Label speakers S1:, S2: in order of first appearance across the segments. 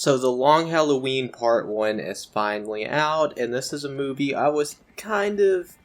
S1: So The Long Halloween Part 1 is finally out, and this is a movie I was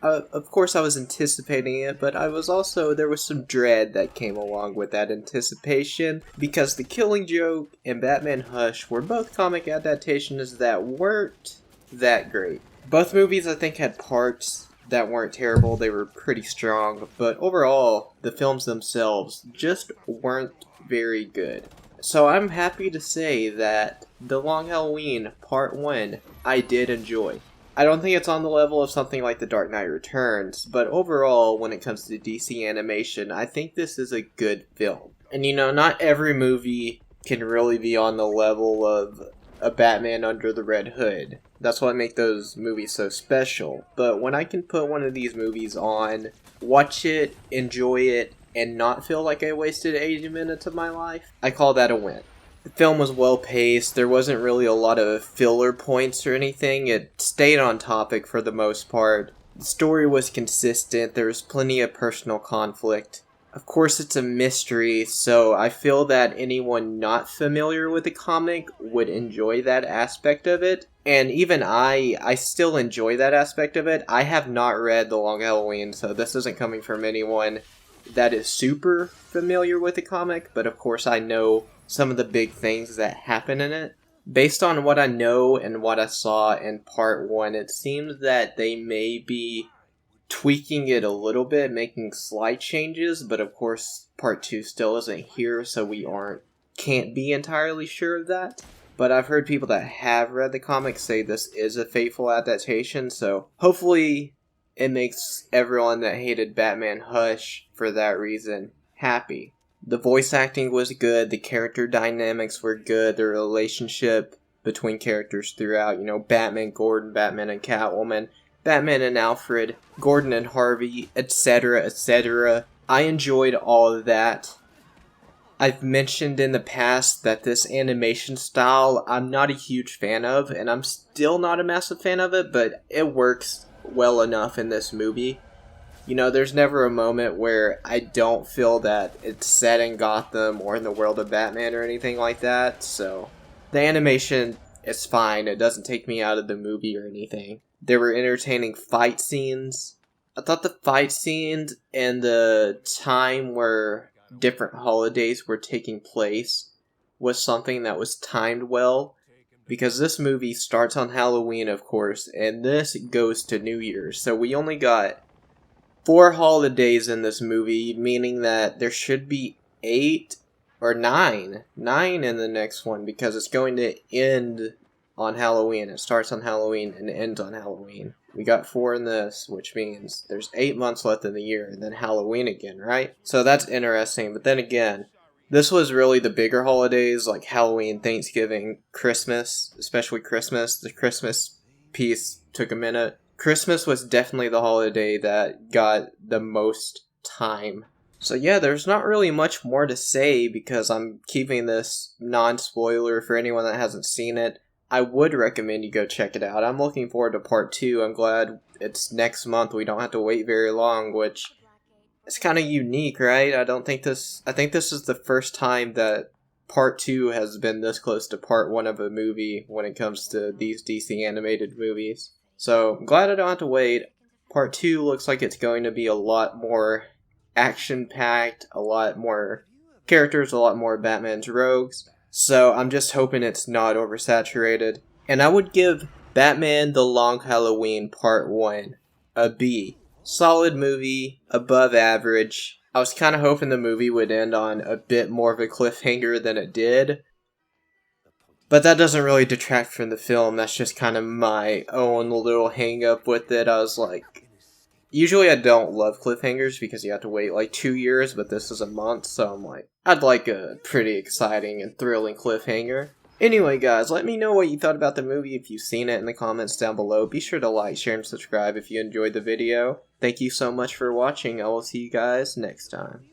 S1: of course I was anticipating it, but there was some dread that came along with that anticipation, because The Killing Joke and Batman Hush were both comic adaptations that weren't that great. Both movies I think had parts that weren't terrible, they were pretty strong, but overall, the films themselves just weren't very good. So I'm happy to say that The Long Halloween Part 1 I did enjoy. I don't think it's on the level of something like The Dark Knight Returns, but overall, when it comes to DC animation, I think this is a good film. And not every movie can really be on the level of a Batman Under the Red Hood. That's what makes those movies so special. But when I can put one of these movies on, watch it, enjoy it, and not feel like I wasted 80 minutes of my life, I call that a win. The film was well paced, there wasn't really a lot of filler points or anything, it stayed on topic for the most part. The story was consistent, there was plenty of personal conflict. Of course it's a mystery, so I feel that anyone not familiar with the comic would enjoy that aspect of it. And even I still enjoy that aspect of it. I have not read The Long Halloween, so this isn't coming from anyone that is super familiar with the comic, but of course I know some of the big things that happen in it. Based on what I know and what I saw in Part 1, it seems that they may be tweaking it a little bit, making slight changes, but of course Part 2 still isn't here, so we can't be entirely sure of that. But I've heard people that have read the comic say this is a faithful adaptation, so hopefully it makes everyone that hated Batman Hush for that reason happy. The voice acting was good, the character dynamics were good, the relationship between characters throughout, Batman, Gordon, Batman and Catwoman, Batman and Alfred, Gordon and Harvey, etc., etc. I enjoyed all of that. I've mentioned in the past that this animation style I'm not a huge fan of, and I'm still not a massive fan of it, but it works well enough in this movie. There's never a moment where I don't feel that it's set in Gotham or in the world of Batman or anything like that, so the animation is fine, it doesn't take me out of the movie or anything. There were entertaining fight scenes. I thought the fight scenes and the time where different holidays were taking place was something that was timed well, because this movie starts on Halloween, of course, and this goes to New Year's, so we only got 4 holidays in this movie, meaning that there should be 8 or 9 in the next one, because it's going to end on Halloween. It starts on Halloween and ends on Halloween. We got 4 in this, which means there's 8 months left in the year, and then Halloween again, right? So that's interesting, but then again, this was really the bigger holidays, like Halloween, Thanksgiving, Christmas, especially Christmas. The Christmas piece took a minute. Christmas was definitely the holiday that got the most time. So yeah, there's not really much more to say because I'm keeping this non-spoiler for anyone that hasn't seen it. I would recommend you go check it out. I'm looking forward to Part 2. I'm glad it's next month. We don't have to wait very long, which is kind of unique, right? I think this is the first time that Part 2 has been this close to Part 1 of a movie when it comes to these DC animated movies. So, I'm glad I don't have to wait. Part 2 looks like it's going to be a lot more action-packed, a lot more characters, a lot more Batman's rogues. So, I'm just hoping it's not oversaturated. And I would give Batman The Long Halloween Part 1 a B. Solid movie, above average. I was kind of hoping the movie would end on a bit more of a cliffhanger than it did. But that doesn't really detract from the film, that's just kind of my own little hang-up with it. I was like, usually I don't love cliffhangers because you have to wait like 2 years, but this is a month, so I'm like, I'd like a pretty exciting and thrilling cliffhanger. Anyway guys, let me know what you thought about the movie if you've seen it in the comments down below. Be sure to like, share, and subscribe if you enjoyed the video. Thank you so much for watching, I will see you guys next time.